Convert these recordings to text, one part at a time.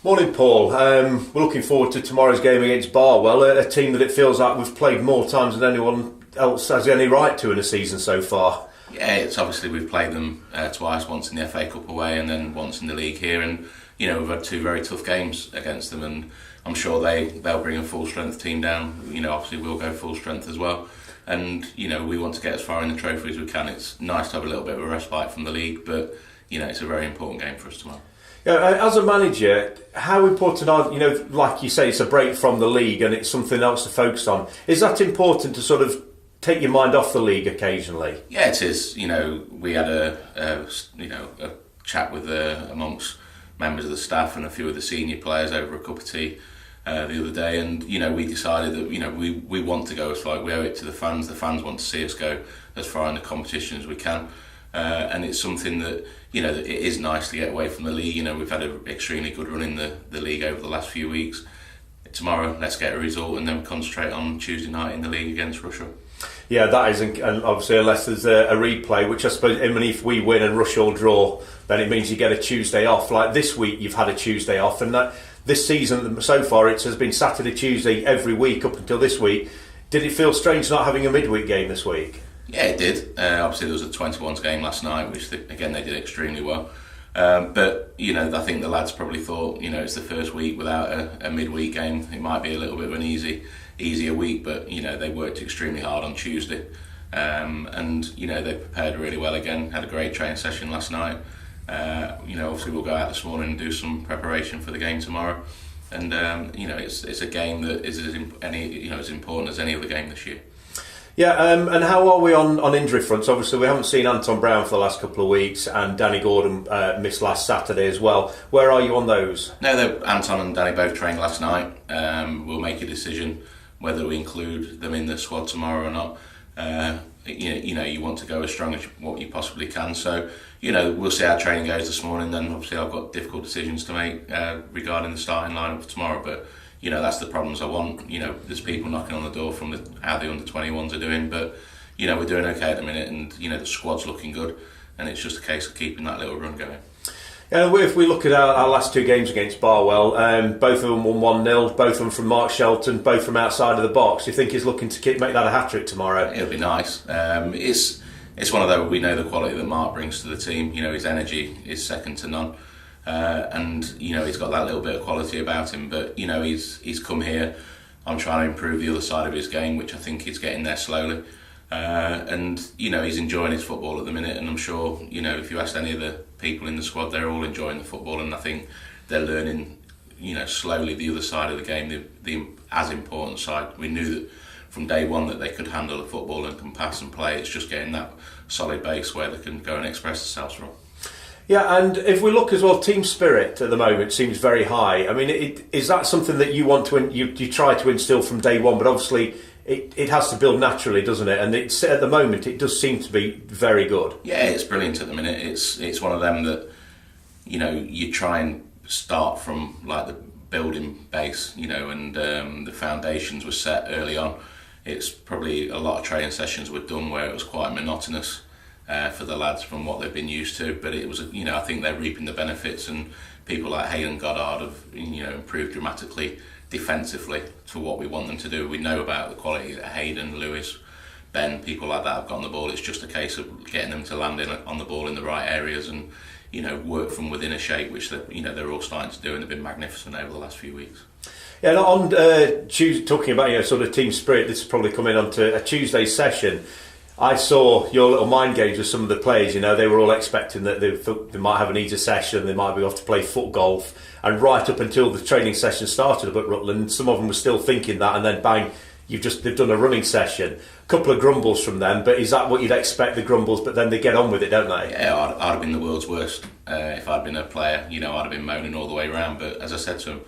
Morning, Paul. We're looking forward to tomorrow's game against Barwell, a team that it feels like we've played more times than anyone else has any right to in the season so far. Yeah, it's obviously we've played them twice, once in the FA Cup away and then once in the league here, and we've had two very tough games against them, and I'm sure they'll bring a full strength team down. Obviously we'll go full strength as well, and we want to get as far in the trophy as we can. It's nice to have a little bit of a respite from the league, but it's a very important game for us tomorrow. Yeah, as a manager, how important are, like you say, it's a break from the league and it's something else to focus on. Is that important to sort of take your mind off the league occasionally? Yeah, it is. We had a chat with amongst members of the staff and a few of the senior players over a cup of tea the other day, and we decided that we want to go as far. We owe it to the fans. The fans want to see us go as far in the competition as we can. And it's something that that it is nice to get away from the league. We've had an extremely good run in the league over the last few weeks. Tomorrow, let's get a result and then concentrate on Tuesday night in the league against Russia. Yeah, that is, and obviously unless there's a replay, which I suppose, if we win and Russia will draw, then it means you get a Tuesday off. Like this week, you've had a Tuesday off, and that this season so far it has been Saturday, Tuesday every week up until this week. Did it feel strange not having a midweek game this week? Yeah, it did. Obviously, there was a 21s game last night, which again they did extremely well. But I think the lads probably thought it's the first week without a midweek game. It might be a little bit of an easier week, but they worked extremely hard on Tuesday, and they prepared really well again. Had a great training session last night. Obviously we'll go out this morning and do some preparation for the game tomorrow. And it's a game that is as important as any other game this year. Yeah, and how are we on injury fronts? Obviously, we haven't seen Anton Brown for the last couple of weeks, and Danny Gordon missed last Saturday as well. Where are you on those? No, Anton and Danny both trained last night. We'll make a decision whether we include them in the squad tomorrow or not. You want to go as strong as what you possibly can. So, we'll see how training goes this morning. Then, obviously, I've got difficult decisions to make regarding the starting lineup for tomorrow. But that's the problems I want. There's people knocking on the door from how the under-21s are doing, but we're doing okay at the minute, and the squad's looking good, and it's just a case of keeping that little run going. Yeah, if we look at our last two games against Barwell, both of them won 1-0, both of them from Mark Shelton, both from outside of the box. Do you think he's looking to make that a hat-trick tomorrow? It'll be nice. It's one of those, we know the quality that Mark brings to the team. His energy is second to none. And he's got that little bit of quality about him, but he's come here. I'm trying to improve the other side of his game, which I think he's getting there slowly, and he's enjoying his football at the minute, and I'm sure if you asked any of the people in the squad, they're all enjoying the football, and I think they're learning slowly the other side of the game, the as important side. We knew that from day one that they could handle the football and can pass and play. It's just getting that solid base where they can go and express themselves from. Yeah, and if we look as well, team spirit at the moment seems very high. I mean, is that something that you want to you try to instill from day one? But obviously, it has to build naturally, doesn't it? And at the moment, it does seem to be very good. Yeah, it's brilliant at the minute. It's one of them that you try and start from like the building base, and the foundations were set early on. It's probably a lot of training sessions were done where it was quite monotonous. For the lads from what they've been used to, but it was I think they're reaping the benefits, and people like Hayden Goddard have improved dramatically defensively to what we want them to do. We know about the quality that Hayden, Lewis, Ben, people like that have got on the ball. It's just a case of getting them to land on the ball in the right areas and work from within a shape, which they're all starting to do, and they've been magnificent over the last few weeks. Yeah, on talking about sort of team spirit, this is probably coming on to a Tuesday session. I saw your little mind games with some of the players. They were all expecting that they might have an easier session, they might be off to play foot golf, and right up until the training session started up at Rutland, some of them were still thinking that, and then bang, they've done a running session. A couple of grumbles from them, but is that what you'd expect, the grumbles? But then they get on with it, don't they? Yeah, I'd have been the world's worst if I'd been a player. I'd have been moaning all the way around. But as I said to them,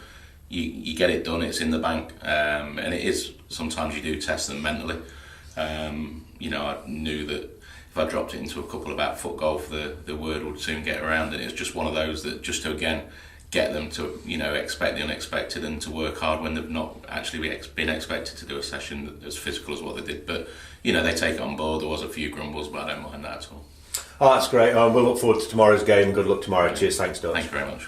you get it done, it's in the bank, and it is. Sometimes you do test them mentally. I knew that if I dropped it into a couple about foot golf, the word would soon get around, and it's just one of those that just to again get them to expect the unexpected and to work hard when they've not actually been expected to do a session as physical as what they did. But they take it on board. There was a few grumbles, but I don't mind that at all. Oh, that's great. We'll look forward to tomorrow's game. Good luck tomorrow. Cheers. Thanks, Dutch. Thank you very much.